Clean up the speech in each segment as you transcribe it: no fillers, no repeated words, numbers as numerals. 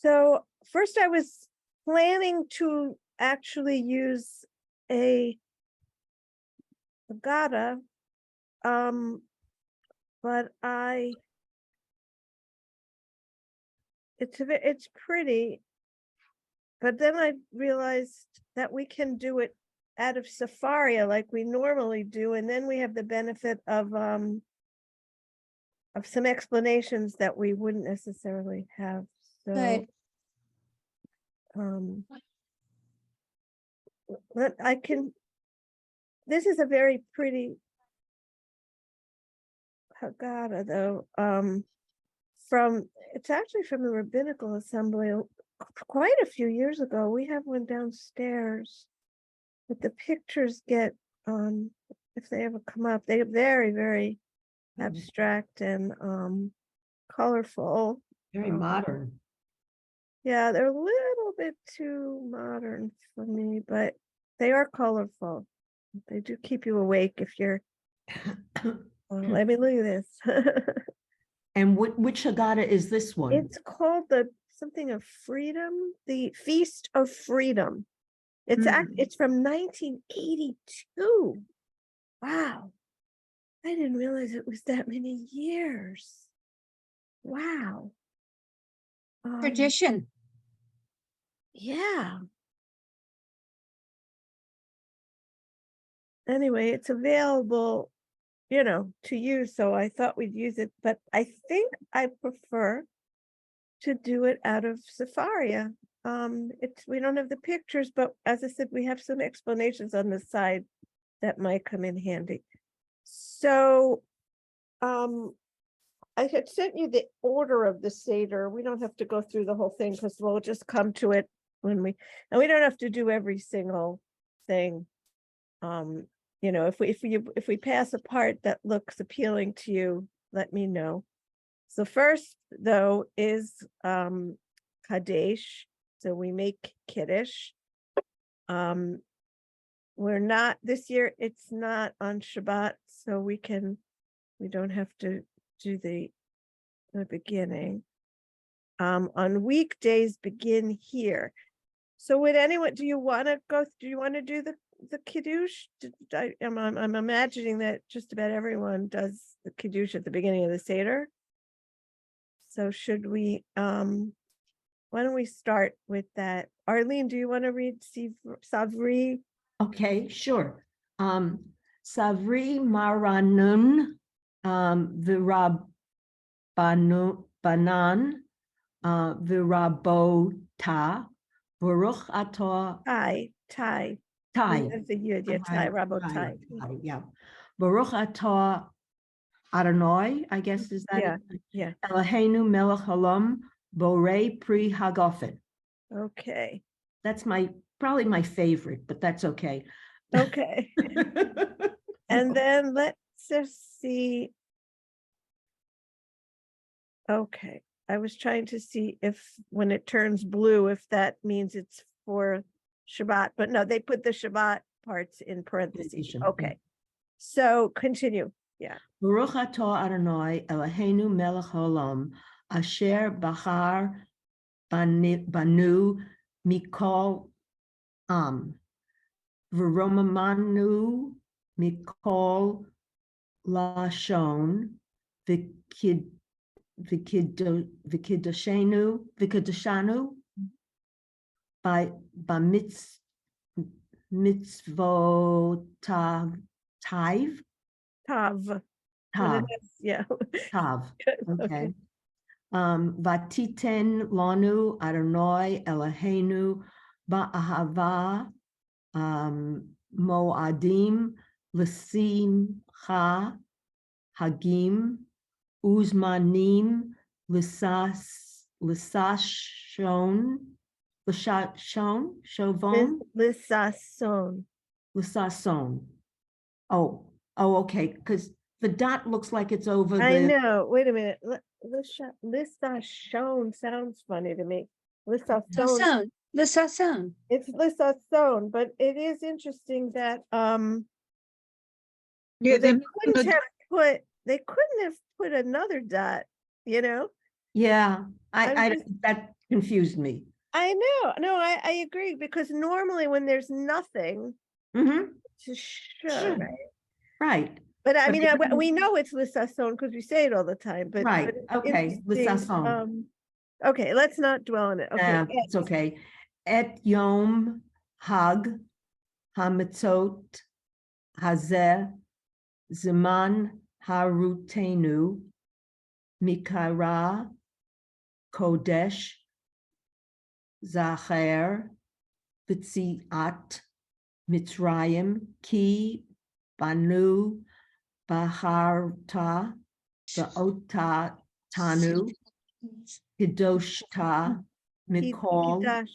So first I was planning to actually use a Agata, but it's pretty, but then I realized that we can do it out of Safaria like we normally do, and then we have the benefit of some explanations that we wouldn't necessarily have. So Good. This is a very pretty Haggadah, though. It's actually from the Rabbinical Assembly quite a few years ago. We have one downstairs, but the pictures get, if they ever come up, they're very, very abstract and colorful. Very modern. Yeah, they're a little bit too modern for me, but they are colorful. They do keep you awake if you're, let me look at this. And which Haggadah is this one? It's called something of freedom, the Feast of Freedom. It's from 1982. Wow. I didn't realize it was that many years. Wow. Tradition. Yeah. Anyway, it's available, to use. So I thought we'd use it, but I think I prefer to do it out of Safaria. We don't have the pictures, but as I said, we have some explanations on the side that might come in handy. So, I had sent you the order of the Seder. We don't have to go through the whole thing because we'll just come to it and we don't have to do every single thing. If we pass a part that looks appealing to you, let me know. So first, though, is Kadesh. So we make Kiddush. We're not, this year, it's not on Shabbat, so we don't have to do the beginning. On weekdays, begin here. So would anyone, do you want to do the Kiddush? I'm imagining that just about everyone does the Kiddush at the beginning of the Seder. So should we, why don't we start with that? Arlene, do you want to read Savri? Okay, sure. Savri Maranun Virabanan Virabota Baruch Atah Tai. Tai. The yud, yeah, Tai, Rabotai. Yeah. Baruch Atah Adonai, I guess is that? Yeah. Eloheinu melech haolam borei pri hagofen. Okay. That's probably my favorite, but that's okay. Okay. And then let's just see. Okay. I was trying to see if when it turns blue, if that means it's for Shabbat, but no, they put the Shabbat parts in parentheses. Okay. So continue. Yeah. Baruch atah Adonai Eloheinu melech haolam asher bahar banu mikol v'romamanu mikol lashon v'kidoshanu by mitzvotav Tav. Yeah. Tav. Okay. Vatiten lanu Adonai Eloheinu ba'ahava moadim l'simcha hagim uzmanim lissason. Oh, okay, because the dot looks like it's over I know. Wait a minute. Lissashon sounds funny to me. Lissashon. Lissason. It's Lissashon, but it is interesting that Yeah, they couldn't have put another dot, Yeah, That confused me. I know, no, I agree, because normally when there's nothing Mhm. to show, Sure. right? Right, But I But mean, they didn't- we know it's Lissason because we say it all the time, but right, it's okay, interesting, Lissason. Okay, let's not dwell on it. Okay. It's okay. Et Yom Hag Hamitzot Hazeh Zeman Harutenu Mikara Kodesh Zacher Vitziat Mitzrayim Ki Banu Baharta Va'ota Tanu Kedoshta Mikol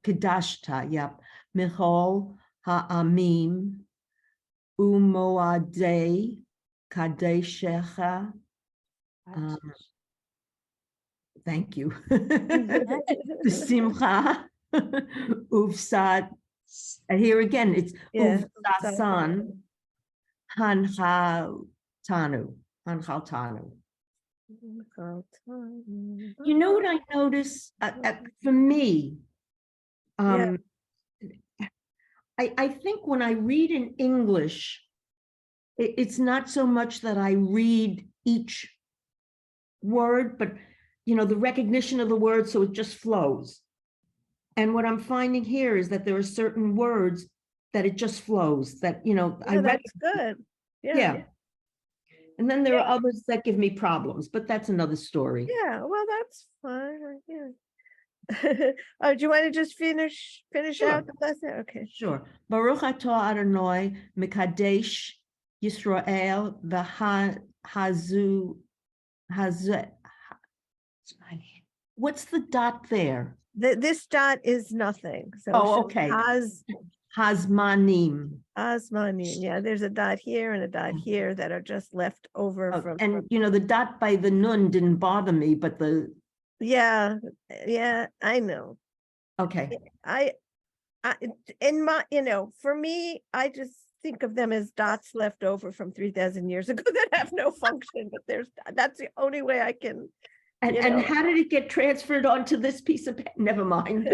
Kedashta, yep. Michol Ha'amim Umoadei Kadeshecha. Thank you. Simcha Uvsad. And here again, it's Yeah, Uvsasan Hanchal Tanu. Hanchal Tanu. You know what I notice? For me, Yeah. I think when I read in English, it's not so much that I read each word, but the recognition of the word, so it just flows. And what I'm finding here is that there are certain words that it just flows, that I read. That's good. Yeah. And then there are others that give me problems, but that's another story. Yeah, well, that's fine. Yeah. Oh, do you want to just finish Sure. out the lesson? Okay. Sure. Baruch atah Adonai mekadesh Yisrael v'hazu. What's the dot there? This dot is nothing. So Okay. Hazmanim. Hazmanim. Yeah, there's a dot here and a dot here that are just left over from. And the dot by the nun didn't bother me, but yeah, I know. Okay. In my, for me, I just think of them as dots left over from 3,000 years ago that have no function, but that's the only way I can. And how did it get transferred onto this piece of paper? Never mind.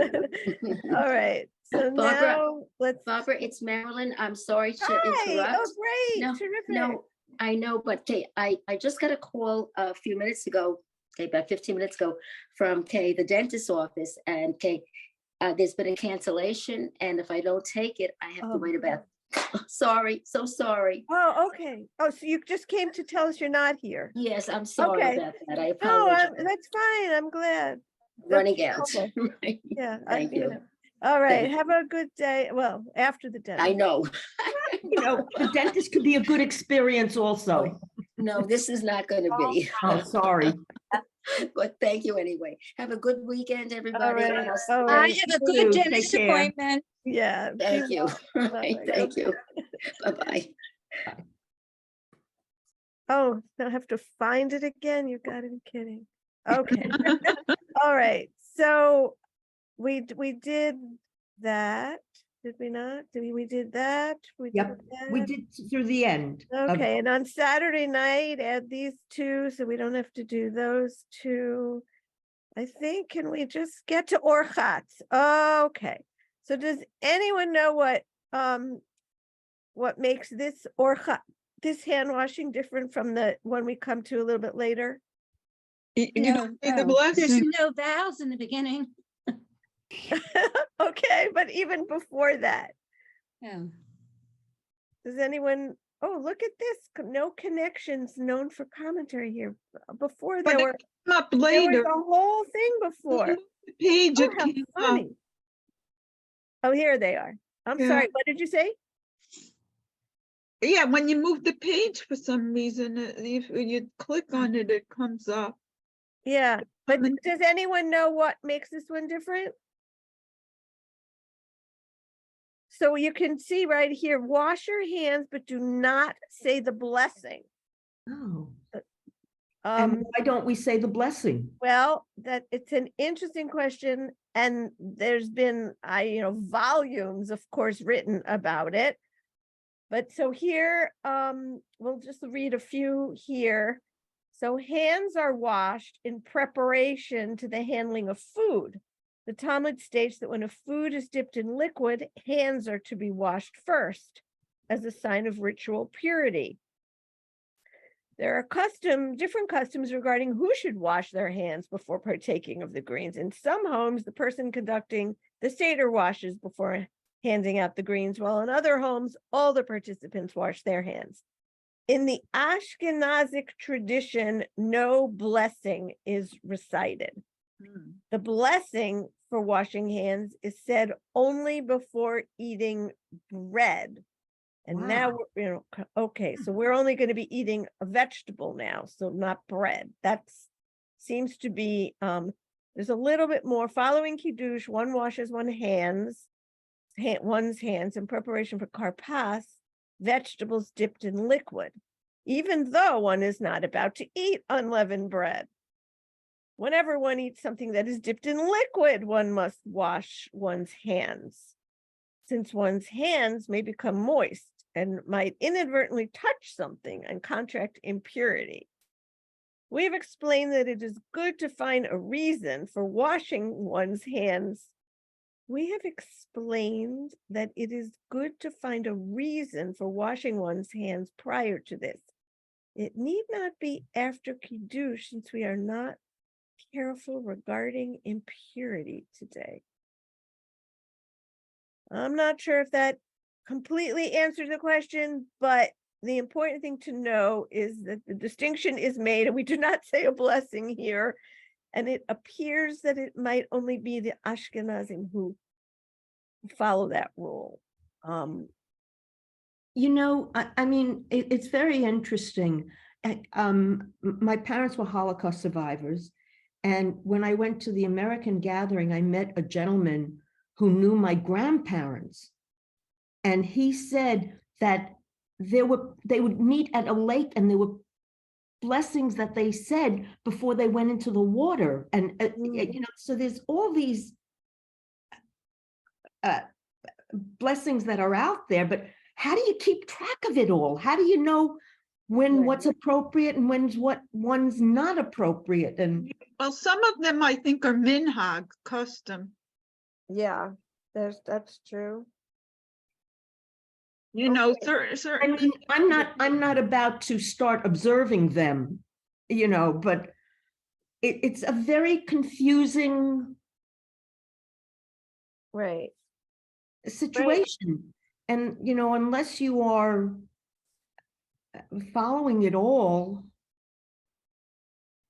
All right. So Barbara, now Barbara, it's Marilyn. I'm sorry to Hi. interrupt. Oh, great. No, Terrific. no, I know, but Kay, I just got a call a few minutes ago, about 15 minutes ago, from Kay, the dentist's office, and Kay, there's been a cancellation, and if I don't take it, I have to wait about. Sorry, so sorry. Oh, okay. Oh, so you just came to tell us you're not here. Yes, I'm sorry about that. I No, apologize. that's fine. I'm glad. Running out. Right. Yeah. Thank you. All right. Thank Have a good day. Well, after the dentist. I know. The dentist could be a good experience also. No, this is not going to be. Oh, sorry. But thank you anyway. Have a good weekend, everybody. right. and I'll- All right. I have a good Take dentist care. appointment. Yeah. Thank you. Bye-bye. Thank you. Bye-bye. Oh, I have to find it again. You gotta be kidding. Okay. All right. So we did that. Did we not? We did that. We Yep, did we that. did through the end. of- Okay, and on Saturday night, add these two, so we don't have to do those two. I think, can we just get to Orchat? Okay, so does anyone know what makes this Orchat, this hand washing different from the one we come to a little bit later? No, say the no. There's blessing. no vowels in the beginning. Okay, but even before that, Oh, does anyone, oh, look at this, no connections known for commentary here. Before But there it were. came up There was later. a whole thing before. The page Oh, it how came up. funny. Oh, here they are. I'm Yeah. sorry, what did you say? Yeah, when you move the page for some reason, if you click on it, it comes up. Yeah, but Comment- does anyone know what makes this one different? So you can see right here, wash your hands, but do not say the blessing. Oh, Um, and why don't we say the blessing? well, that it's an interesting question, and there's been, volumes, of course, written about it. But so here, we'll just read a few here. So hands are washed in preparation to the handling of food. The Talmud states that when a food is dipped in liquid, hands are to be washed first as a sign of ritual purity. There are different customs regarding who should wash their hands before partaking of the greens. In some homes, the person conducting the Seder washes before handing out the greens, while in other homes, all the participants wash their hands. In the Ashkenazic tradition, no blessing is recited. The blessing for washing hands is said only before eating bread. And now, okay, so we're only going to be eating a vegetable now, so not bread. Seems to be, there's a little bit more. Following Kiddush, one washes one's hands in preparation for karpas, vegetables dipped in liquid, even though one is not about to eat unleavened bread. Whenever one eats something that is dipped in liquid, one must wash one's hands, since one's hands may become moist and might inadvertently touch something and contract impurity. We have explained that it is good to find a reason for washing one's hands. We have explained that it is good to find a reason for washing one's hands prior to this. It need not be after Kiddush, since we are not careful regarding impurity today. I'm not sure if that completely answers the question, but the important thing to know is that the distinction is made, and we do not say a blessing here. And it appears that it might only be the Ashkenazim who follow that rule. You know, I mean, it's very interesting. My parents were Holocaust survivors. And when I went to the American gathering, I met a gentleman who knew my grandparents. And he said that they would meet at a lake, and there were blessings that they said before they went into the water. And, you know, so there's all these blessings that are out there, but how do you keep track of it all? How do you know when what's appropriate and one's not appropriate? And Well, some of them I think are minhag, custom. Yeah, that's true. You know, Okay. I certain. mean, I'm not about to start observing them, you know, but it's a very confusing Right. situation. And, you know, unless you are following it all,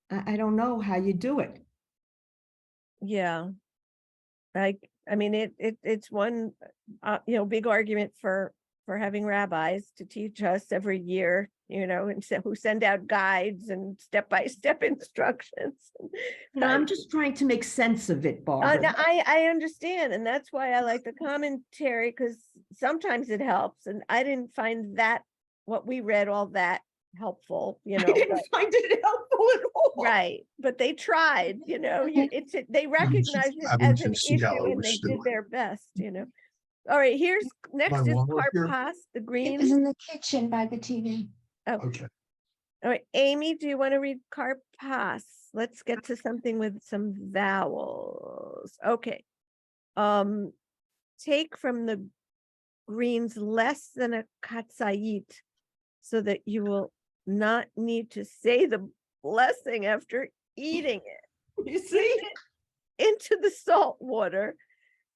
I don't know how you do it. Yeah. I mean, it's one, big argument for having rabbis to teach us every year, you know, and who send out guides and step-by-step instructions. You know, I'm just trying to make sense of it, Barbara. No, I understand, and that's why I like the commentary, because sometimes it helps, and I didn't find that what we read all that helpful, you I know. didn't find it helpful at all. Right, but they tried, you know. They recognized it having as to an see how issue, it and was they did doing. their best, you know. All right, next is wallet here? karpas, the It was green. in the kitchen by the TV. Okay. All right, Amy, do you want to read karpas? Let's get to something with some vowels. Okay. Take from the greens less than a katsayit, so that you will not need to say the blessing after eating it. You see? Into the salt water.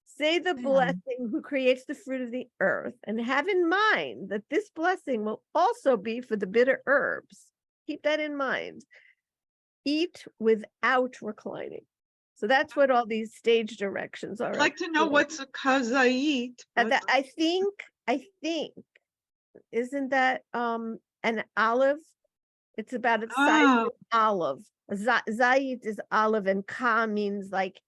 Say the blessing who creates the fruit of the earth, and have in mind that this blessing will also be for the bitter herbs. Keep that in mind. Eat without reclining. So that's what all these stage directions are. I'd like to know what's a kazait. I think, isn't that an olive? It's about its size of an olive. Zayit is olive, and ka means like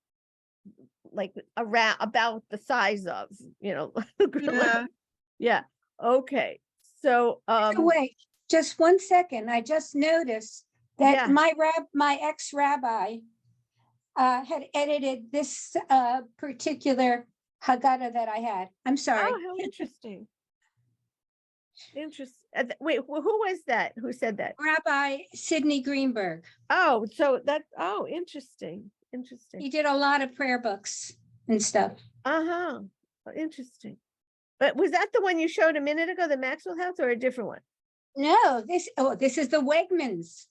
around, about the size of, you know. Yeah. Yeah. Okay. So Wait, just 1 second. I just noticed that Yeah. my ex-rabbi had edited this particular Haggadah that I had. I'm sorry. Oh, how interesting. Interesting. Wait, who was that? Who said that? Rabbi Sidney Greenberg. Oh, so interesting, He interesting. did a lot of prayer books and stuff. Uh-huh, interesting. But was that the one you showed a minute ago, the Maxwell House, or a different one? No, this is the Wegmans.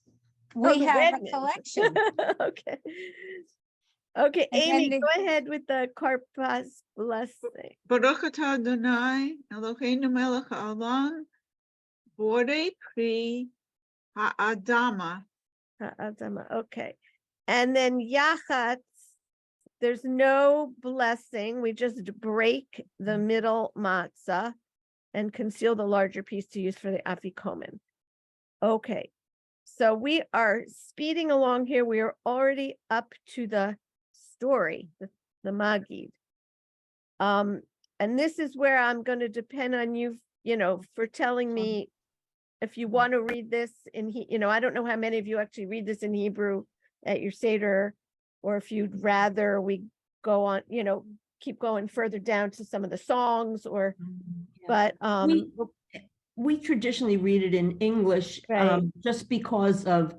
We the have a Wegmans. collection. Okay. Okay, And then Amy, the- go ahead with the Karpas blessing. Baruch atah Adonai, Eloheinu melech haolam, borei pri ha'adama. Adama, okay. And then Yachatz, there's no blessing. We just break the middle matzah and conceal the larger piece to use for the afikomen. Okay, so we are speeding along here. We are already up to the story, the Magid. And this is where I'm going to depend on you, for telling me if you want to read this in, I don't know how many of you actually read this in Hebrew at your Seder, or if you'd rather we go on, keep going further down to some of the songs, or, but, We traditionally read it in English, Right. just because of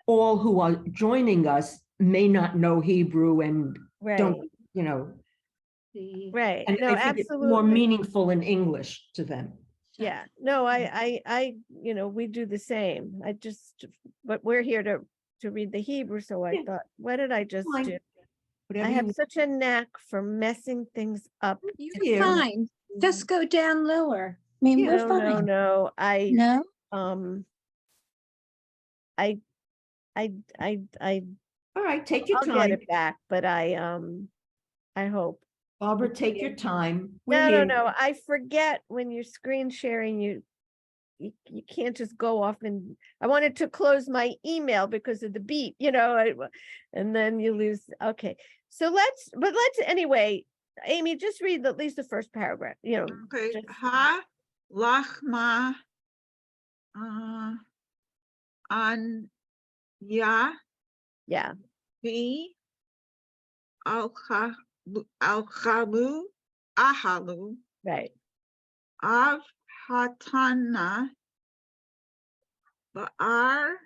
all who are joining us may not know Hebrew and right, don't, right. and No, I think it's more absolutely. meaningful in English to them. Yeah, no, I, we do the same. But we're here to read the Hebrew. So I Yeah. thought, what did I just Fine. do? I Whatever you have want. such a knack for messing things up. You're Yeah. fine. Just go down lower. I mean, Yeah. we're No, fine. no, No? I, All right, take your I'll get time. it back, but I hope. Barbara, take your time. We're No, here. no, I forget when you're screen sharing, you can't just go off, and I wanted to close my email because of the beep, and then you lose. Okay. So let's anyway, Amy, just read at least the first paragraph, Okay, just- ha lachma an ya yeah, fi al chalu ahalu right. av hatana ba'ar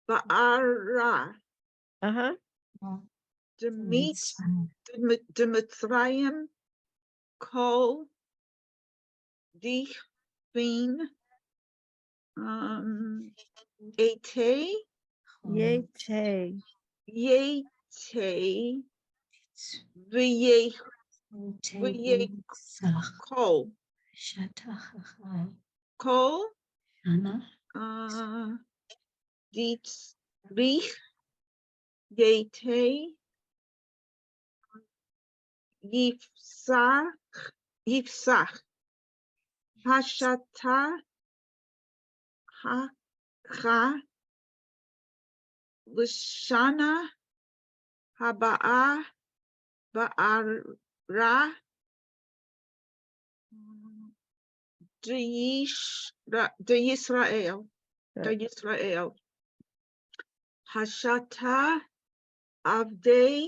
ba'ara Uh-huh. Dimitrayim kol dichin ete Yay. yete kol ditrich yete yifsach hashata ha lishana haba'a ba'ara Yisrael Hashata Avdei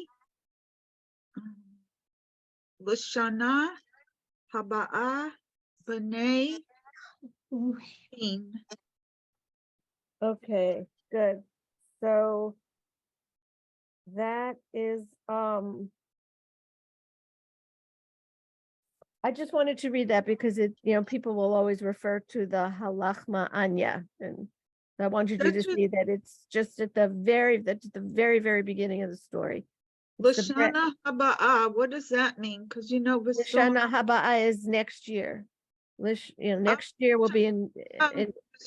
Lashana Haba'a B'nai In. Okay, good. So that is, I just wanted to read that because people will always refer to the halachma anya, and I wanted you to That's what- see that it's just that's the very, very beginning of the story. It's the bre- Lashana Haba'a, what does that mean? Because we're still Lishana Haba'a is next year. Next year will be in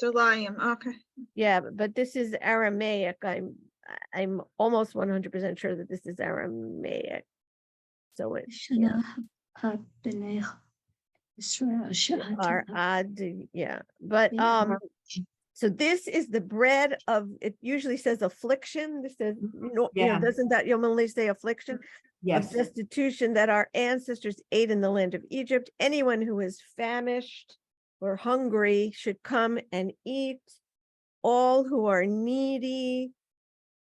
Shalayim. Okay. yeah, but this is Aramaic. I'm almost 100% sure that this is Aramaic. So it are odd, yeah. But so this is the bread of, it usually says affliction. This says, Yeah. doesn't that only say affliction? Yes. Of destitution that our ancestors ate in the land of Egypt. Anyone who is famished or hungry should come and eat. All who are needy,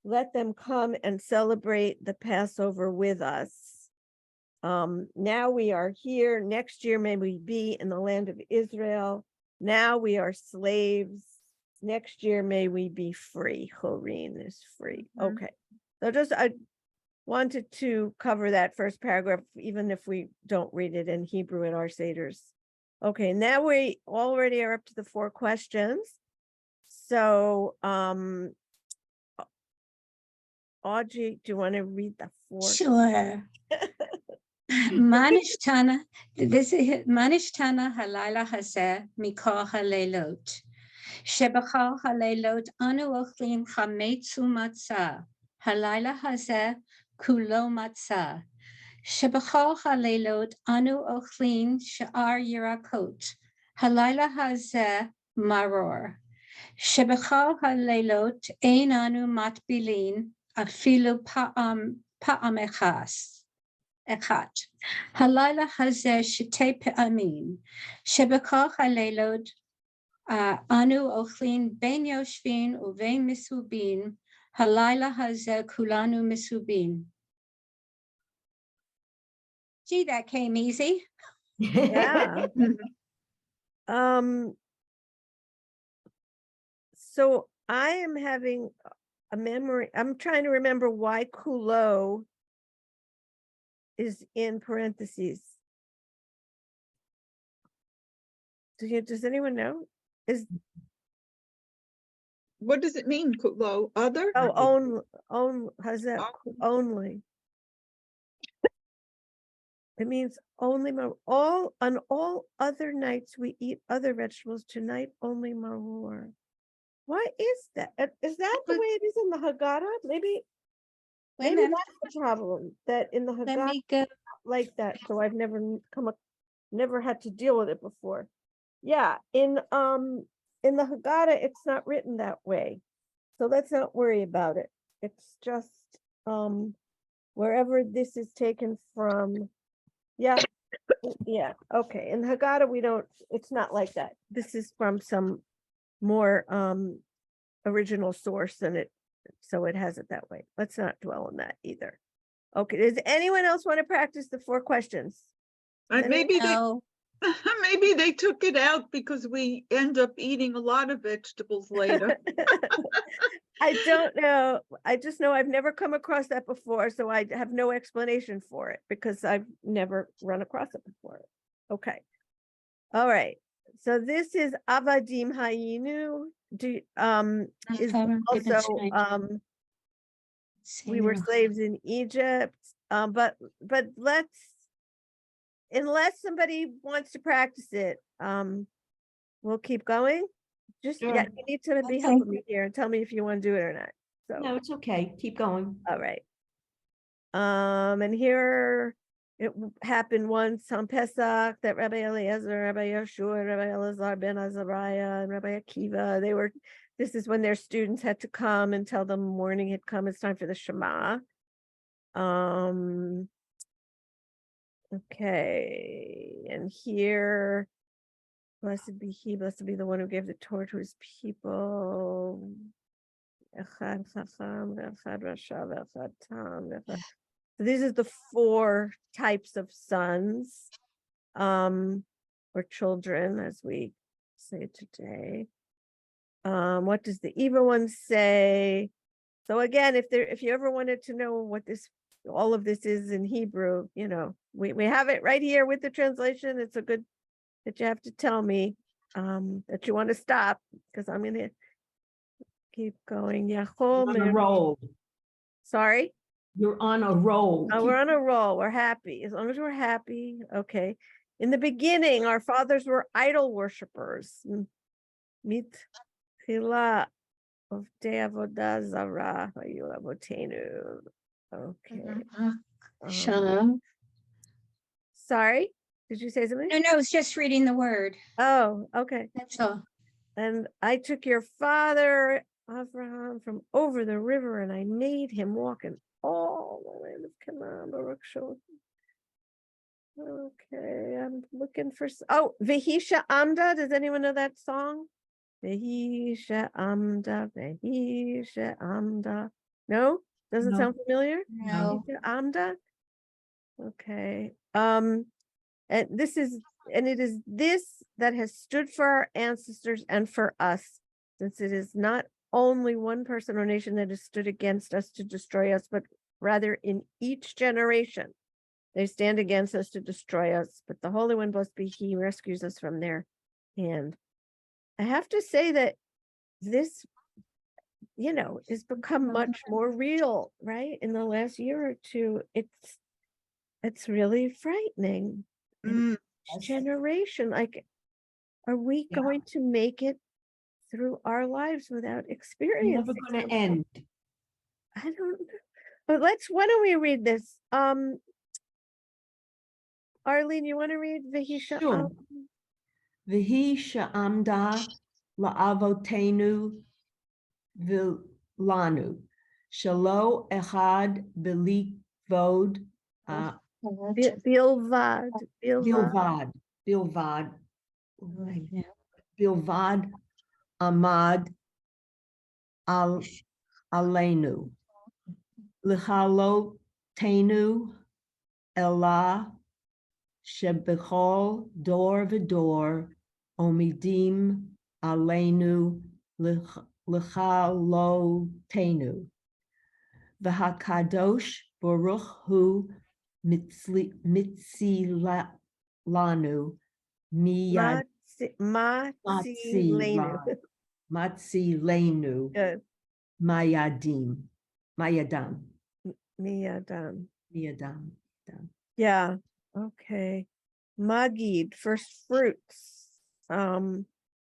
let them come and celebrate the Passover with us. Now we are here. Next year may we be in the land of Israel. Now we are slaves. Next year may we be free. Horin is free. Mhm. Okay. So just I wanted to cover that first paragraph, even if we don't read it in Hebrew in our Seders. Okay, now we already are up to the 4 questions. So Audrey, do you want to read the 4? Sure. Manishtana, this is Manishtana Halila Hazeh Mikor Halelot. Shebachar Halelot Anu Ochlin Chametzu Matzah. Halila Hazeh Kulo Matzah. Shebachar Halelot Anu Ochlin Sha'ar Yirakot. Halila Hazeh Maror. Shebachar Halelot Ein Anu Matbilin Afilu Pa'am Echas. אחד. הלילה הזה שתי פעמים, שבכך הלילות אנו אוכלים בין יושבים ובין מסובין, הלילה הזה כולנו מסובין. Gee, that came easy. Yeah. So I am having a memory. I'm trying to remember why kulo is in parentheses. Does anyone know? Is What does it mean, Kulo? Other? has that only? It means only on all other nights we eat other vegetables. Tonight only maror. Why is that? Is that the way it is in the Haggadah? Maybe Wait a maybe minute, that's the problem. That in the let Haggadah me go. like that. So I've never had to deal with it before. Yeah, in the Haggadah, it's not written that way. So let's not worry about it. It's just wherever this is taken from. Yeah. Yeah. Okay. In the Haggadah, it's not like that. This is from some more original source and so it has it that way. Let's not dwell on that either. Okay. Does anyone else want to practice the 4 questions? Maybe they No, maybe they took it out because we end up eating a lot of vegetables later. I don't know. I just know I've never come across that before, so I have no explanation for it because I've never run across it before. Okay. All right. So this is Avadim Hayinu. Is also we were slaves in Egypt. But unless somebody wants to practice it, we'll keep going. Just yeah, Sure. you need to be Okay. helping me here and tell me if you want to do it or not. So No, it's okay. Keep going. all right. And here it happened once on Pesach that Rabbi Eliezer, Rabbi Yeshua, Rabbi Elazar ben Azariah, and Rabbi Akiva, this is when their students had to come and tell them morning had come, it's time for the Shema. Okay, and here, blessed be he, blessed be the one who gave the Torah to his people. Echad Chacham, Echad Rasha, Echad Tam, Echad. So these are the 4 types of sons, or children, as we say today. What does the evil one say? So again, if you ever wanted to know what all of this is in Hebrew, we have it right here with the translation. It's a good that you have to tell me that you want to stop because I'm gonna keep going. On a roll. Sorry. You're on a roll. Oh, we're on a roll. We're happy. As long as we're happy. Okay. In the beginning, our fathers were idol worshipers. Mit chila of avodah zara hayu avotenu. Okay. Shalom. Sorry. Did you say something? No, it's just reading the word. Oh, okay. That's all. And I took your father Abraham from over the river, and I made him walk in all the land of Canaan. Baruch Shem. Okay, I'm looking for. Vehisha Amda. Does anyone know that song? Vehisha Amda. Vehisha Amda. No, doesn't No. sound familiar. No. Vehisha Amda. Okay, and this is, and it is this that has stood for our ancestors and for us, since it is not only one person or nation that has stood against us to destroy us, but rather in each generation they stand against us to destroy us, but the Holy One, blessed be He, rescues us from their hand. I have to say that this, has become much more real, right? In the last year or two, it's really frightening. Mm, Each generation, like, are we Yeah. going to make it through our lives without Never experiencing gonna something? end. I don't know. But why don't we read this? Arlene, you want to read Vahisha? Sure. Vihi sha'amda la'avotenu vilanu. Shalo echad bilikvod Bilvad. bilvad. Bilvad. Bilvad amad al alenu. Lichalotenu elah Shebechol dor v'dor omidim aleinu lechalotenu. V'hakadosh baruch hu mitzilanu miyad Matzi matzilenu Good. mayadam. Miyadam. Dam. Yeah. Okay. Magid, first fruits.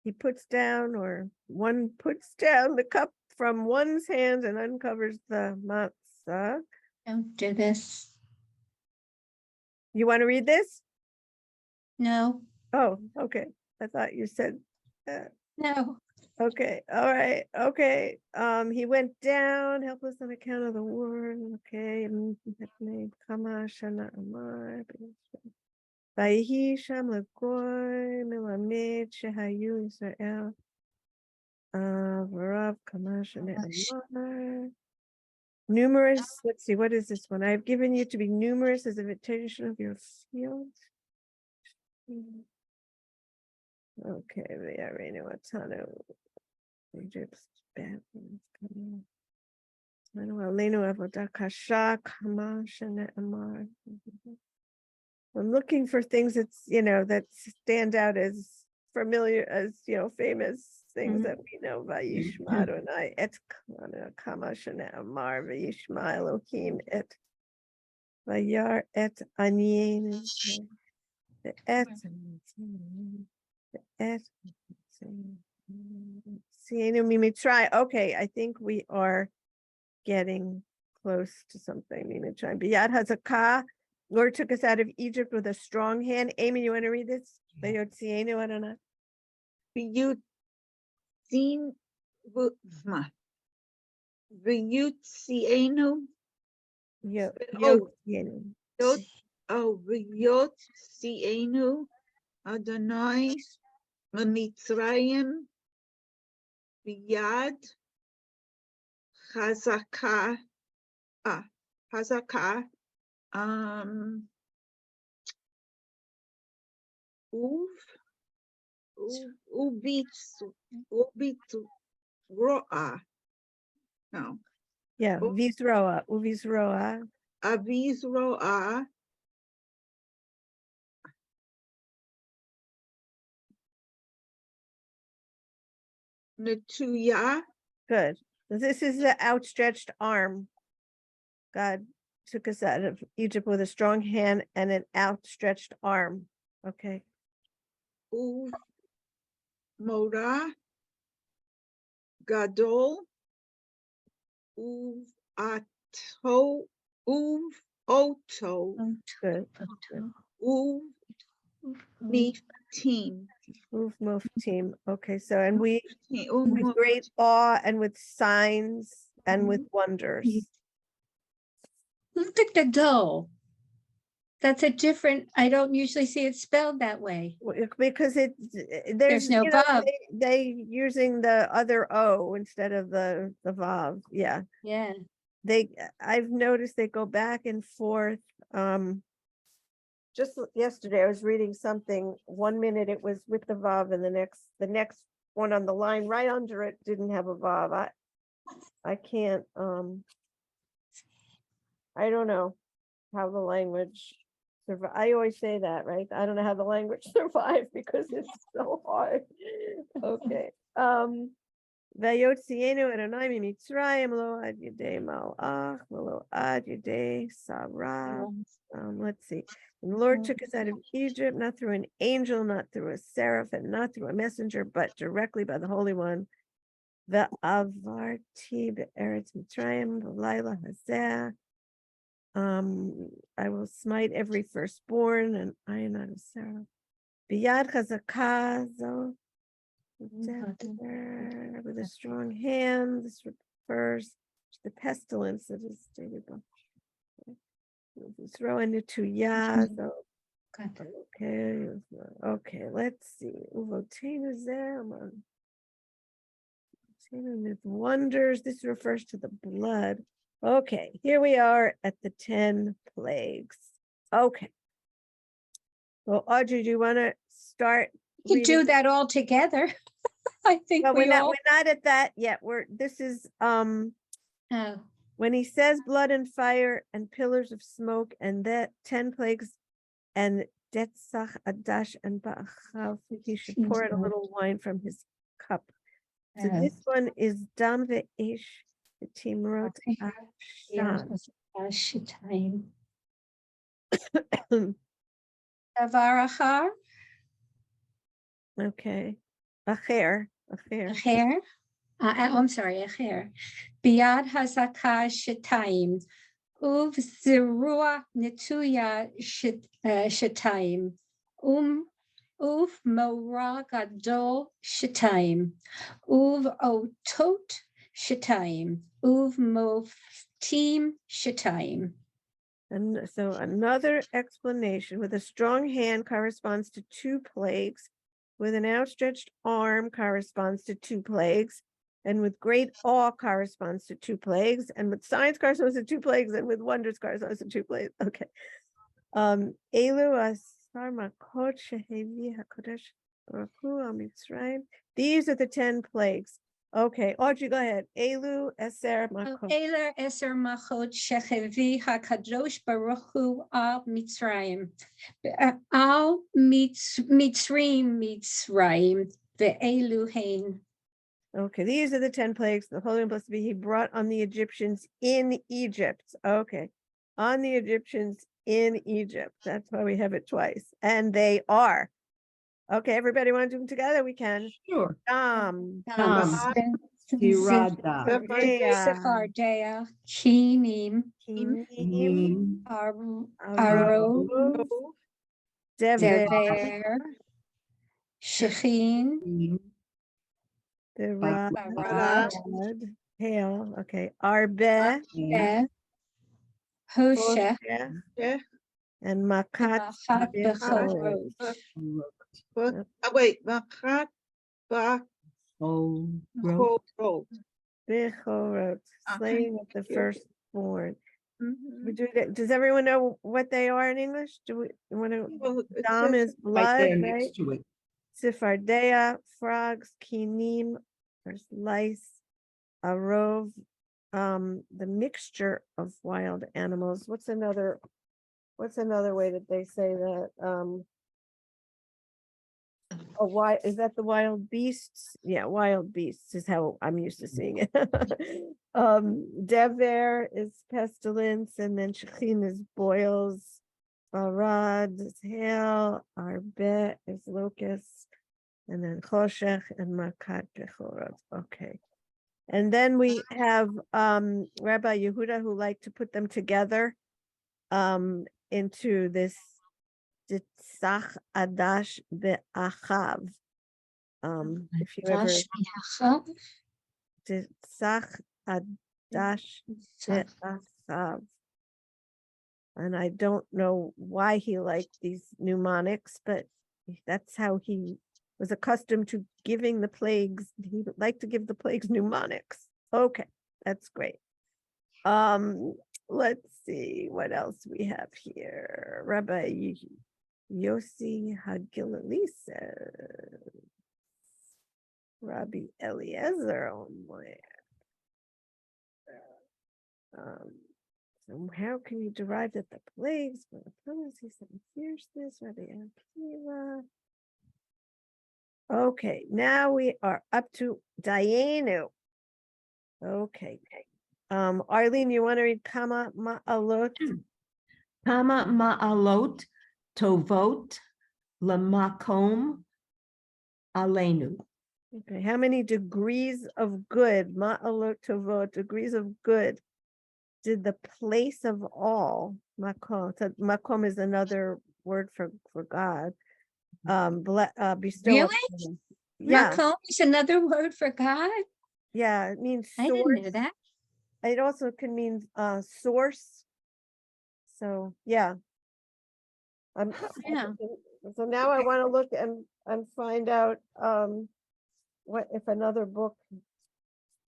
He puts down, or one puts down the cup from one's hand and uncovers the matzah. Don't do this. You want to read this? No, Oh, okay. I thought you said, no. okay, all right, okay. He went down, helpless on account of the war. Okay, Kamash and Amar. Vayihi Sham Lagoy Milamid Shehayu Israel. Varav Kamash and Amar. Numerous, let's see, what is this one? I've given you to be numerous as a vegetation of your fields. Okay, the arena Watano. Egypt's bad ones coming. I'm looking for things that stand out as familiar as famous things that we know. Vayishma Adonai et Kamash Amar Vayishma Elohim et Vayar et Anien the et try. Okay, I think we are getting close to something. Mimichai. Biyad Hazakah, Lord took us out of Egypt with a strong hand. Amy, you want to read this? Vayotzienu Adonai. V'yutzin v'ma. V'yutzienu. Yotzienu. V'yotzienu Adonai Mitzrayim Biyad Chazakah. Chazakah. Roa. No. Yeah, Vizroa, Uvizroa. Aviz Roa. Netuya. Good. This is the outstretched arm. God took us out of Egypt with a strong hand and an outstretched arm. Okay. Uv Mora. Gadol. Uv Ato. Uv Oto. Good. Uv Miftim. Move team. Okay, so and with Uv great awe and with signs and with wonders. Look at the dough. That's a different, I don't usually see it spelled that way. Because There's no vav. they using the other O instead of the vav. Yeah. Yeah. I've noticed they go back and forth. just yesterday, I was reading something, 1 minute it was with the Vav and the next one on the line right under it didn't have a Vav. I can't, I don't know how the language survive. I always say that, right? I don't know how the language survived because it's so hard. Okay. Vayotzienu Adonai miMitzrayim lo ad yedei malach lo ad yedei sarah. Let's see. And the Lord took us out of Egypt, not through an angel, not through a seraph, and not through a messenger, but directly by the Holy One. Ve'avarti be'eretz Mitzrayim v'layla hazeh. I will smite every firstborn, and I am not a seraph. Biyad chazakah with a strong hand. This refers to the pestilence that is stated above. Throw into two yas. Okay, let's see. Uvotenu zeh with wonders. This refers to the blood. Okay, here we are at the 10 plagues. Okay. Well, Audrey, do you want to start? We can do reading? that all together. I think No, we all. we're not at that yet. This is Oh, when he says blood and fire and pillars of smoke and that 10 plagues and Detzach, Adash, and Ba'achav, he should pour out a little wine from his cup. So Oh. this one is Dam ve'esh v'timrot ashan. Shitayim. Davar Okay. Acher. Acher. I'm sorry, Acher. Biad hazakah shitayim. Uv zirua netuya shitayim. Uv mora gadol shitayim. Uv otot shitayim. Uv moftim shitayim. And so another explanation: with a strong hand corresponds to 2 plagues, with an outstretched arm corresponds to 2 plagues, and with great awe corresponds to 2 plagues, and with signs corresponds to 2 plagues, and with wonders corresponds to 2 plagues. Okay. Elu asar makot shehevi hakodesh baruch hu al Mitzrayim. These are the 10 plagues. Okay, Audrey, go ahead. Elu eser makot. Eler eser machot shechevi hakadosh baruch hu al Mitzrayim. Al Mitzrayim ve'elu hein. Okay, these are the 10 plagues. The Holy and Blessed be He brought on the Egyptians in Egypt. Okay, on the Egyptians in Egypt. That's why we have it twice. And they are. Okay, everybody want to do them together? We can. Sure. Tirada. Sephardea, Kinim, Kinim, Aro, Dever, Dever, Shechin, Berad, Hail. Okay, Arbe, Hosheh, Yeah, and Makat Machat Bechorot. but, wait, Machat Ba'Chorot. Bechorot, slaying of the firstborn. Mhm. We do that. Does everyone know what they are in English? Do we want to? Well, it Dam says- is blood, Right there right? next to it. Sephardea, frogs, kinim, there's lice, arov, the mixture of wild animals. What's another way that they say that? Is that the wild beasts? Yeah, wild beasts is how I'm used to seeing it. Dever is pestilence, and then Shechin is boils. Arad is hail, Arbet is locusts, and then Choshech and Makat Bechorot. Okay. And then we have Rabbi Yehuda who like to put them together into this Ditzach Adash Be'achav. If you ever Ditzach Adash Be'achav. And I don't know why he liked these mnemonics, but that's how he was accustomed to giving the plagues. He would like to give the plagues mnemonics. Okay, that's great. Let's see what else we have here. Rabbi Yossi Hagilali says, Rabbi Eliezer Omer. So how can you derive that the plagues for the clemency and fierceness, Rabbi Akiva? Okay, now we are up to Dayenu. Okay. Arlene, you want to read Kama Ma'alot? Kama ma'alot tovot lamakom aleinu. Okay, how many degrees of good, Ma'alot Tovot, degrees of good, did the place of all, Makom, so Makom is another word for God, bestow Really? upon him. Yeah, Makom is another word for God? yeah, it means I didn't know source. that. It also can mean source. So, yeah. Yeah. So now I want to look and find out what if another book,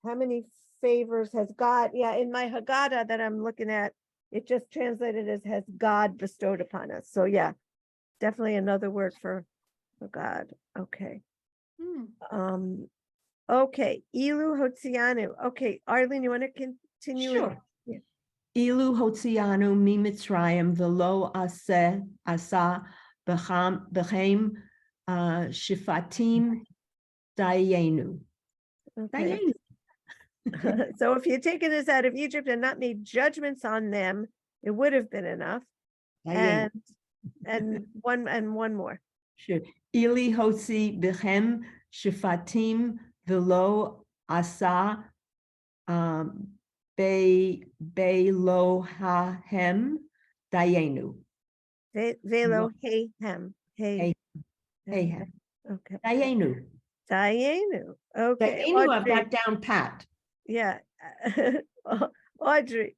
how many favors has God? Yeah, in my Haggadah that I'm looking at, it just translated as has God bestowed upon us. So yeah, definitely another word for God. Okay. Hmm. Okay, Ilu Hotzianu. Okay, Arlene, you want to continue? Sure. Yeah. Ilu hotzianu mi Mitzrayim velo asa bechem shifatim dayenu. Okay. Dayenu. So if you'd taken us out of Egypt and not made judgments on them, it would have been enough. Dayenu. And one more. Sure. Ili hotzi bechem shifatim velo asa lo hahem dayenu. Velo Hehem. Hey, Hey. hey, Okay. dayenu. Dayenu. Okay. Dayenu, I've Audrey. got down pat. Yeah. Audrey.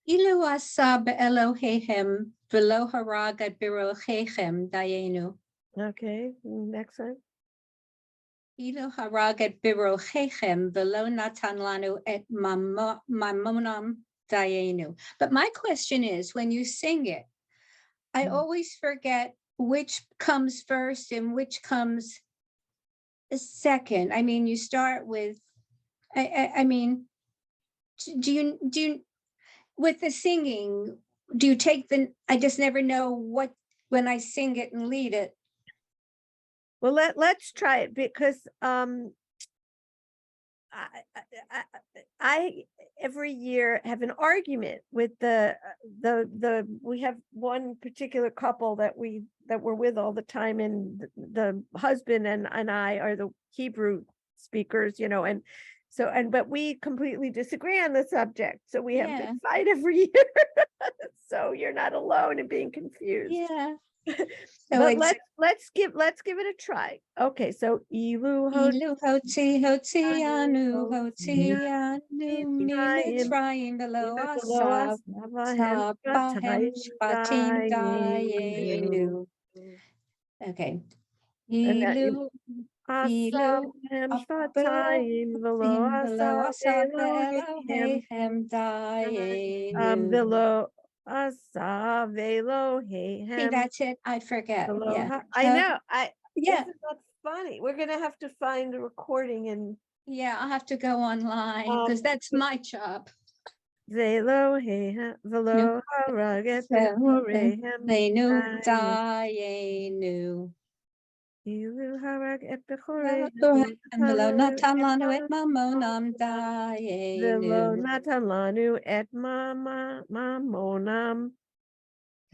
Ilu asa be'elohehem v'lo harag ad birochechem dayenu. Okay. Next one. Ilu harag ad birochechem v'lo natan lanu et mamonam dayenu. But my question is, when you sing it, I always forget which comes first and which comes second. I mean, you start with, I mean, do you, with the singing, do you take I just never know what, when I sing it and lead it. Well, let's try it because I every year have an argument with we have one particular couple that we're with all the time, and the husband and I are the Hebrew speakers, and so but we completely disagree on the subject, so we have Yeah. to fight every year. So you're not alone in being confused. Yeah. But let's give it a try. Okay, so Ilu Ilu hotzi anu mi mitzrayim below asav bahem shpatim dayenu. Okay. Ilu Asav shvatayim v'lo below asav asav Elohim Elohim dayenu. v'lo asav See, Elohim. that's it. I forget. Yeah. I know. Yeah. Isn't that funny? We're gonna have to find a recording and Yeah, I'll have to go online because that's my job. Elohim v'lo harag et So, bechorehem. they knew Dayenu. Dayenu. Ilu harag et Below bechorehem. Natan Lanu et Mamonam Velo Dayenu. natan lanu et mamonam.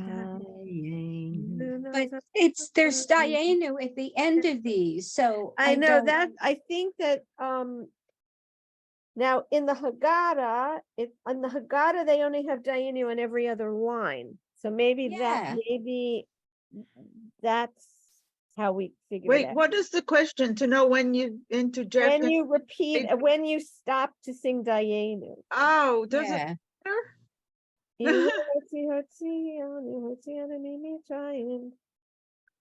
Dayenu. But there's Dayenu at the end of these, so I know don't. that. I think that now in the Haggadah, they only have Dayenu in every other line. So maybe Yeah. that's how we figure Wait, it out. what is the question? To know when you interject? When you repeat, when you stop to sing Dayenu. Oh, does it Yeah. matter? Ilu hotzi anu mi mitzrayim.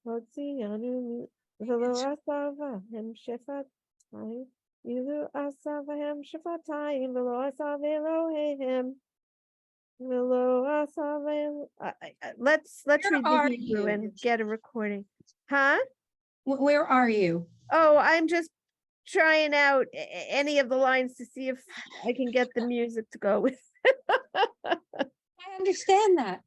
Hotzi anu v'lo asav hem shephatayim Ilu asavahem shavatayim velo asav Elohim. Velo asavem. Let's Where read the are Hebrew you? and get a recording. Huh? Where are you? Oh, I'm just trying out any of the lines to see if I can get the music to go with. I understand that.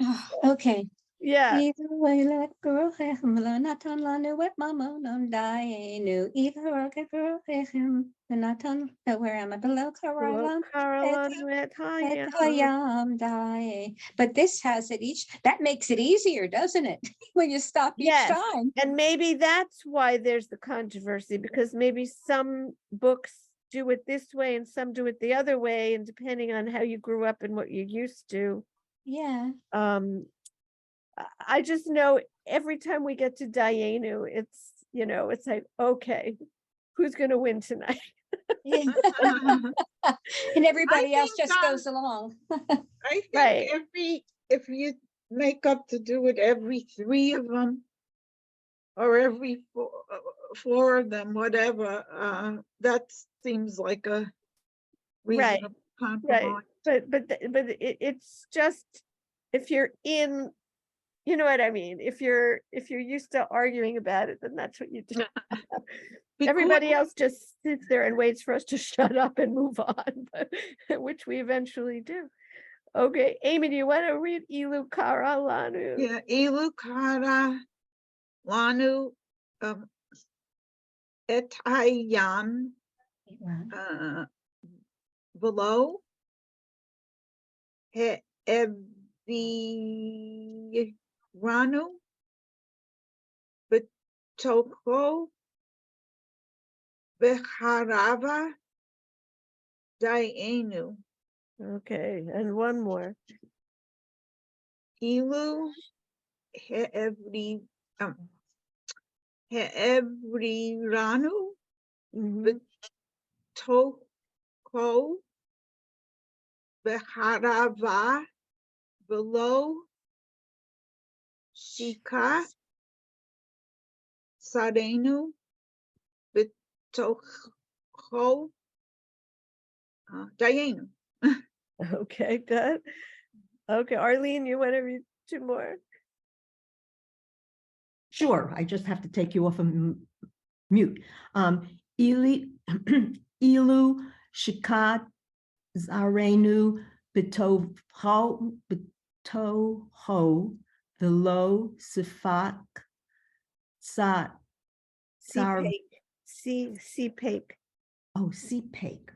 Oh, okay. Yeah, Either way, let go him, Natan lanu et mamonam daenu. Either rocket go him, Natan, where am I below below Karalam? Caroline with Et Hayam. hayam dae. But this has it each, that makes it easier, doesn't it? When you stop each Yes. time. And maybe that's why there's the controversy, because maybe some books do it this way and some do it the other way, and depending on how you grew up and what you're used to. Yeah. I just know every time we get to Dayenu, it's, it's like, okay, who's gonna win tonight? Yeah. And everybody else think, just goes along. I Right. think if you make up to do it every 3 of them, or every 4 of them, whatever, that seems like a Right, reasonable right. compromise. But it's just, if you're in, you know what I mean? If you're used to arguing about it, then that's what you do. Everybody else just sits there and waits for us to shut up and move on, which we eventually do. Okay, Amy, do you want to read Ilu Kara Lanu? Yeah, Elu Kara Lanu Etayam below He Evi Ranu Betoko Beharava Dianu Okay, and one more. Ilu Heevri Ranu Mhm. Betoko Beharava below Shika Sarenu Betoko Dianu. Okay, good. Okay, Arlene, you want to read 2 more? Sure, I just have to take you off of mute. Ilu Shikat Zarenu Betoho Velo Sifak Sat Sar CPAK. Oh, CPAK.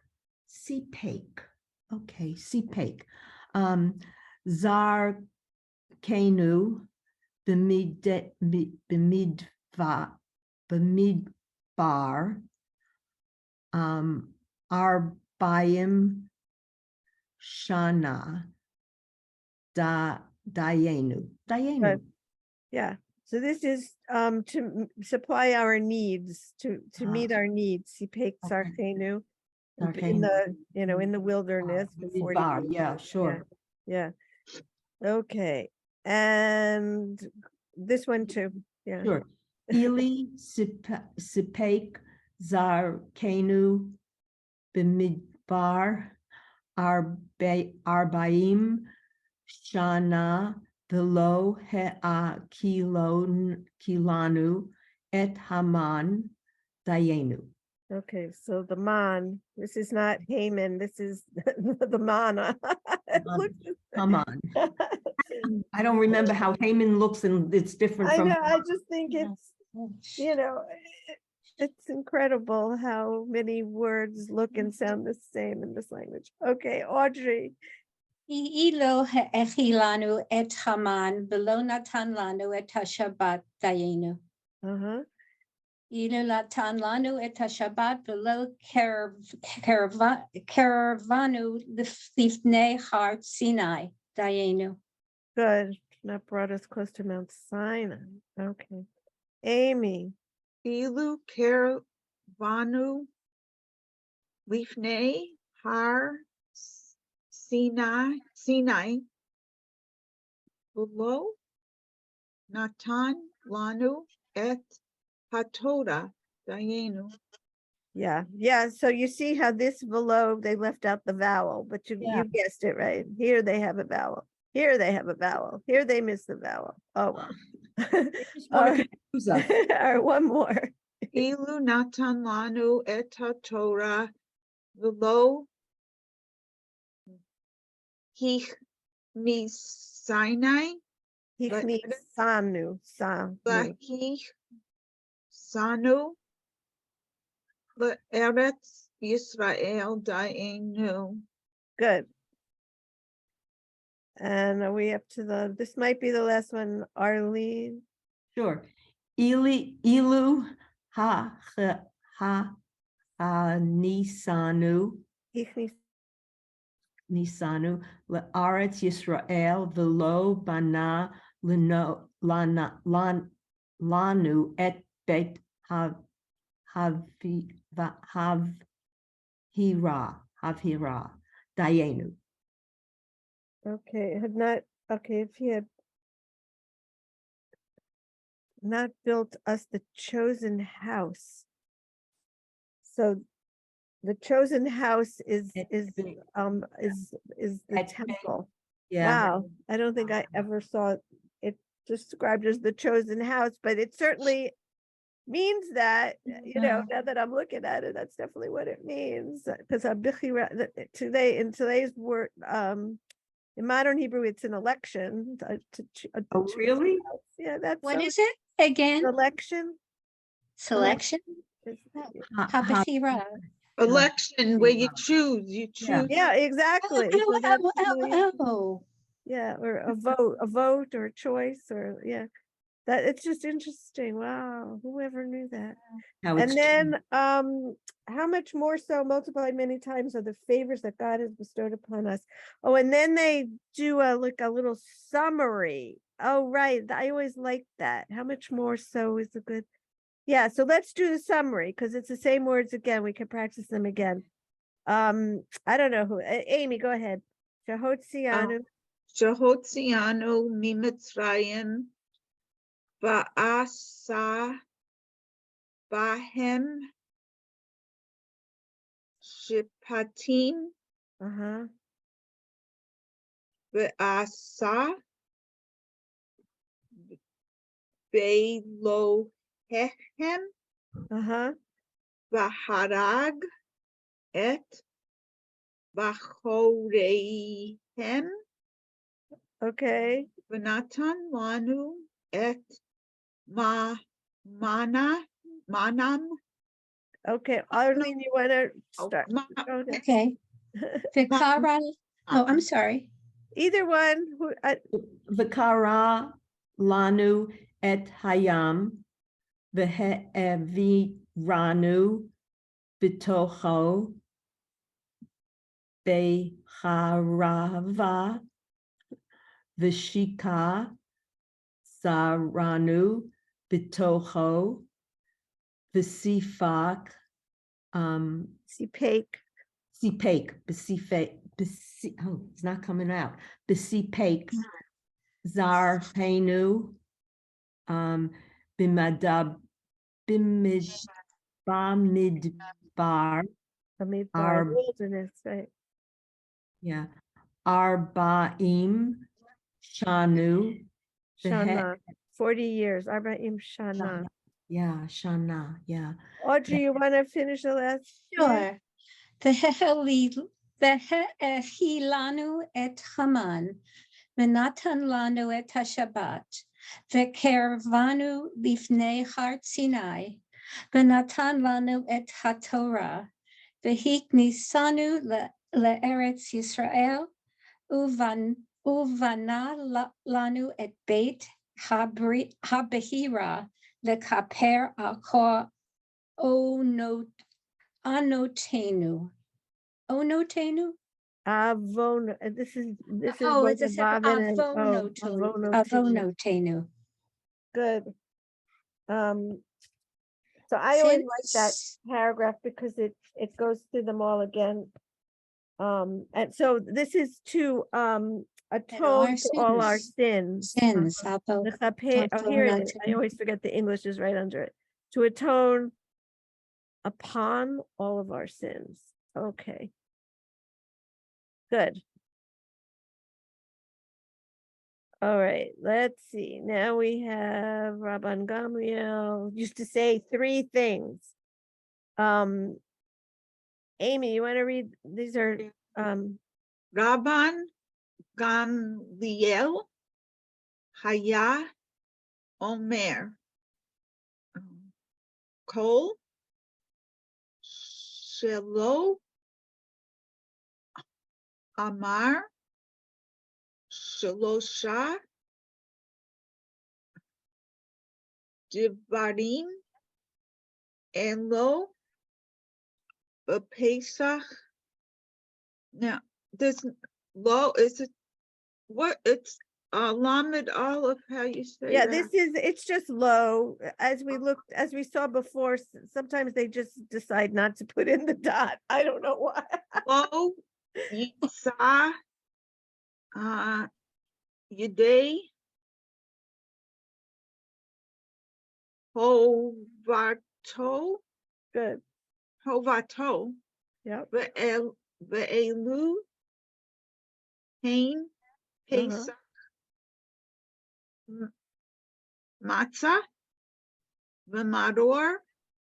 Okay, CPAK. Zar Kenu Bemidbar Arbaim Shana Dayenu. Good. Yeah, so this is to supply our needs, to meet our needs. CPAK Okay. Sarkenu in Sarkenu. the, in the wilderness for 40 Bemidbar, years. yeah, sure. Yeah. Okay, and this one too, yeah. Sure. Ili Sipek Zar Kenu Bimidbar Arbaim Shana Velo Hea Kilanu Et Haman Dayenu. Okay, so the man, this is not Haman, this is the mana. It looks Haman. I don't remember how Haman looks, and it's different I from. know, I just think it's, it's incredible how many words look and sound the same in this language. Okay, Audrey. Ilo echilanu et Haman, below natan lanu et Shabbat dayenu. Uh-huh. Ilo natan lanu et Shabbat, below caravanu lifnei har Sinai dayenu. Good. That brought us close to Mount Sinai. Okay. Amy. Ilu Caravanu Lifnei Har Sinai below Natan Lanu et Hatoda Dayenu. Yeah. So you see how this below, they left out the vowel, but Yeah. you guessed it right. Here they have a vowel. Here they have a vowel. Here they miss the vowel. Oh, well. Just All want to right. confuse us. All right, one more. Ilu natan lanu et Torah v'lo hich mi Sinai Hichni sanu, sanu. v'hich sanu le'eretz Yisrael da'enu. Good. And are we up to this might be the last one, Arlene. Sure. Ilu ha nisanu Hichni, nisanu le'aretz Yisrael v'lo bana lanu et beit havhira dayenu. okay, had not, okay, if he had not built us the chosen house. So the chosen house is It- is the At- temple. Yeah. Wow, I don't think I ever saw it described as the chosen house, but it certainly means that, now that I'm looking at it, that's definitely what it means. Because today, in today's word, in modern Hebrew, it's an election. Oh, really? Yeah, that's What so is it again? election. Selection? is- Habahira. Election where you choose, Yeah. Yeah, Oh, exactly. oh, So that's oh, really- oh, oh. yeah, or a vote or a choice or yeah. That it's just interesting. Wow, whoever knew that. How And it's then how much more so multiplied many times are the favors that God has bestowed upon us. Oh, and then they do a little summary. Oh, right. I always like that. How much more so is a good. Yeah, so let's do the summary because it's the same words again. We can practice them again. I don't know who. Amy, go ahead. Shehotzianu. Shehotzianu mimitzrayim va'asa bahem shipatim Uh-huh. va'asa belohechem Uh-huh. v'harag et bachoreihem Okay. v'natan lanu et manam. Okay. Arlene, you want to Oh, start? Go ahead. Okay. Vikara. Oh, I'm sorry. Either one. V'kara lanu et hayam v'he'eviranu b'tocho be'harava v'shika saranu b'tocho v'sifak Sipake. sipake oh, it's not coming out. Besipake zarhenu bimidbar Bamidbar, wilderness, right? yeah arba'im shanu Shana. 40 years. Arba'im Shana. yeah shana yeah Audrey, you want to finish the last? Sure. V'hehilanu et Haman, v'natan lanu et hashabat, v'kervanu lifnei har Sinai, v'natan lanu et haTorah, v'hiknisanu le'eretz Yisrael, uvana lanu et beit habehira lekaper al kor onotenu. Onotenu? Avon. This is Oh, both it's a a separate Vav and an O. avonotenu. Good. So I always like that paragraph because it goes through them all again. And so this is to atone for all our sins. Sins. Oh, here it is. I always forget the English is right under it. To atone upon all of our sins. Okay. Good. All right, let's see. Now we have Rabban Gamliel used to say 3 things. Amy, you want to read? These are Rabban Gamliel Haya Omer Kol Shelo Amar Shelosha Divarim Elo Pesach. Now, this lo is it what it's Lamed Aleph, how you say yeah, that? it's just low. As we saw before, sometimes they just decide not to put in the dot. I don't know why. Lo Yitza Yidei Hovato Good. Hovato Yep. Ve'elu Hain Pesach Matzah V'Mador.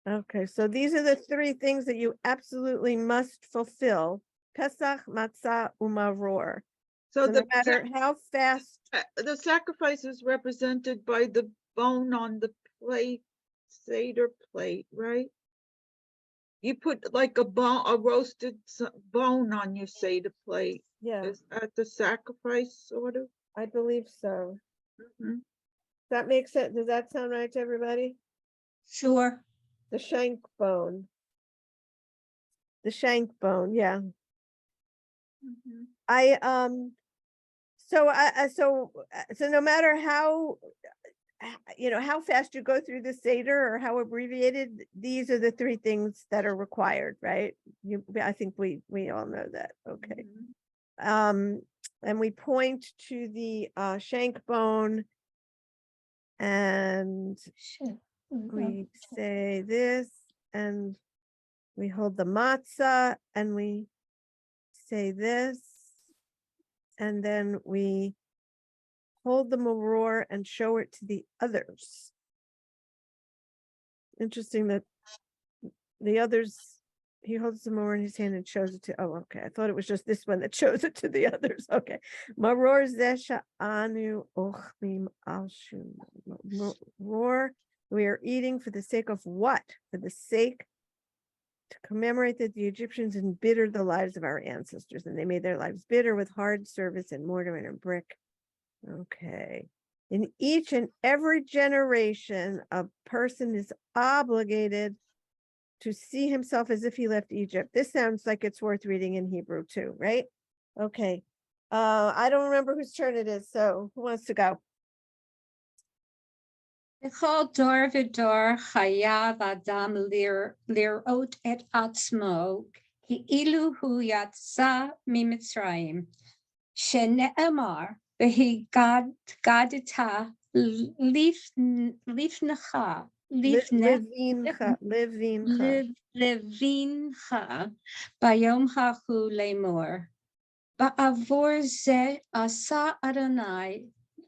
Okay, so these are the 3 things that you absolutely must fulfill. Pesach, Matzah, Umaror. So So no matter how fast, the sacrifice is represented by the bone on the plate, Seder plate, right? You put like a bone, a roasted bone on your Seder plate. yeah, Is that the sacrifice sort of? I believe so. Mhm. That makes sense. Does that sound right to everybody? Sure. The shank bone. The shank bone, yeah. Mhm. So no matter how how fast you go through the Seder or how abbreviated, these are the 3 things that are required, right? I think we all know that. Okay. Mhm. And we point to the shank bone and Sure. we say this, and we hold the matzah and we say this, and then we hold the maror and show it to the others. Interesting that the others, he holds the maror in his hand and shows it to, oh, okay. I thought it was just this one that shows it to the others. Okay. Maror zesha anu ochlim al shum. Maror, we are eating for the sake of what? For the sake to commemorate that the Egyptians embittered the lives of our ancestors, and they made their lives bitter with hard service and mortar and brick. Okay. In each and every generation, a person is obligated to see himself as if he left Egypt. This sounds like it's worth reading in Hebrew too, right? Okay. I don't remember whose turn it is, so who wants to go? B'chol dor v'dor chayav adam lirot et atzmo כאילו הוא יצא ממצרים, שנאמר והגדת לפנך, לבינך ביום ההוא לאמור. בעבור זה עשה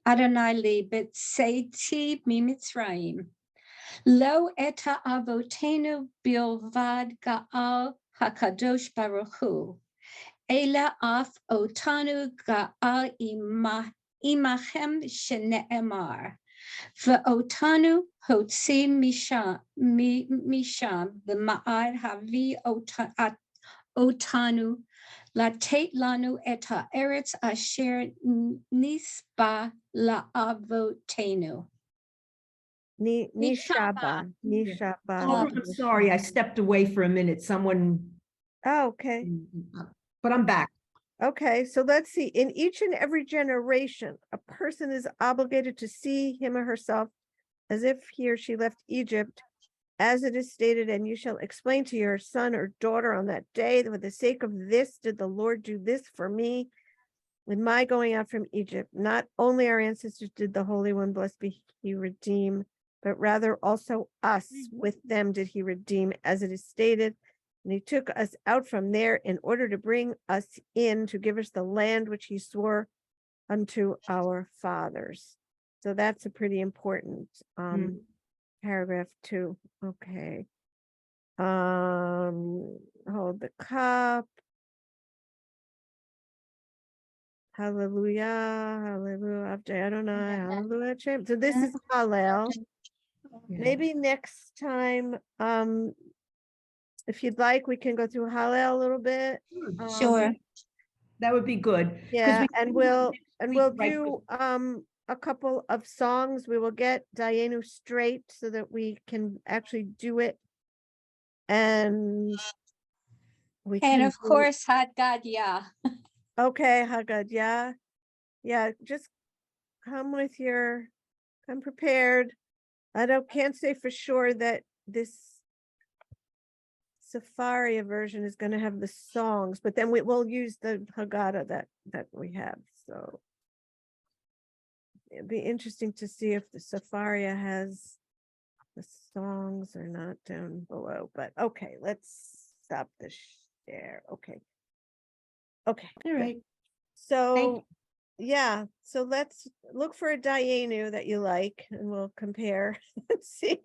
אדוני לי בצאתי ממצרים. לא את אבותינו בלבד גאל הקדוש ברוך הוא, אלא אף אותנו גאל עמכם שנאמר. ואותנו הוציא משם ומעד הביא אותנו לתת לנו את הארץ אשר נספה לאבותינו. Nishaba. Oh, I'm sorry, I stepped away for a minute. Someone, Oh, okay. but I'm back. Okay, so let's see. In each and every generation, a person is obligated to see him or herself as if he or she left Egypt, as it is stated, and you shall explain to your son or daughter on that day that for the sake of this did the Lord do this for me with my going out from Egypt. Not only our ancestors did the Holy One, blessed be he, redeem but rather also us. With them did he redeem, as it is stated. And he took us out from there in order to bring us in to give us the land which he swore unto our fathers. So that's a pretty important paragraph too. Okay. Hold the cup. Hallelujah, hallelujah, Abjay Adonai, hallelujah. So this is Hallel. Maybe next time, if you'd like, we can go through Hallel a little bit. Sure. That would be good. 'cause Yeah, we and can we'll next week, right, do a couple of songs. We will get Dayenu straight so that we can actually do it. And we And can of do- course, Had God, yeah. Okay, Haggad, yeah. Yeah, just come prepared. Can't say for sure that this Safaria version is gonna have the songs, but then we will use the Haggadah that we have, so. It'd be interesting to see if the Safaria has the songs or not down below, but okay, let's stop the share, okay. Okay. All good. right. So, yeah, so let's look for a Dayenu that you like and we'll compare and see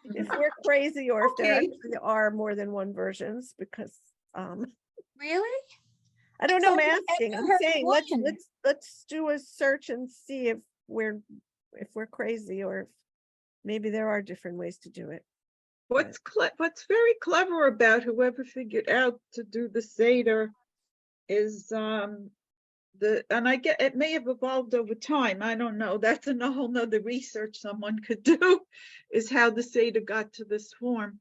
if we're crazy or if there Okay. actually are more than one versions because Really? I don't know, I'm thought we asking, ever I'm heard saying one. let's do a search and see if we're crazy or if maybe there are different ways to do it. What's very clever about whoever figured out to do the Seder is and I get it may have evolved over time. I don't know. That's a whole nother research someone could do, is how the Seder got to this form.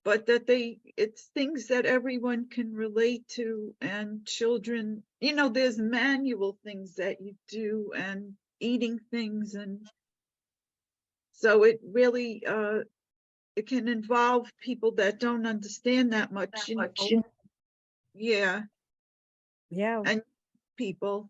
But that it's things that everyone can relate to, and children, there's manual things that you do and eating things, and so it really it can involve people that don't understand that much, yeah, Yeah, and people.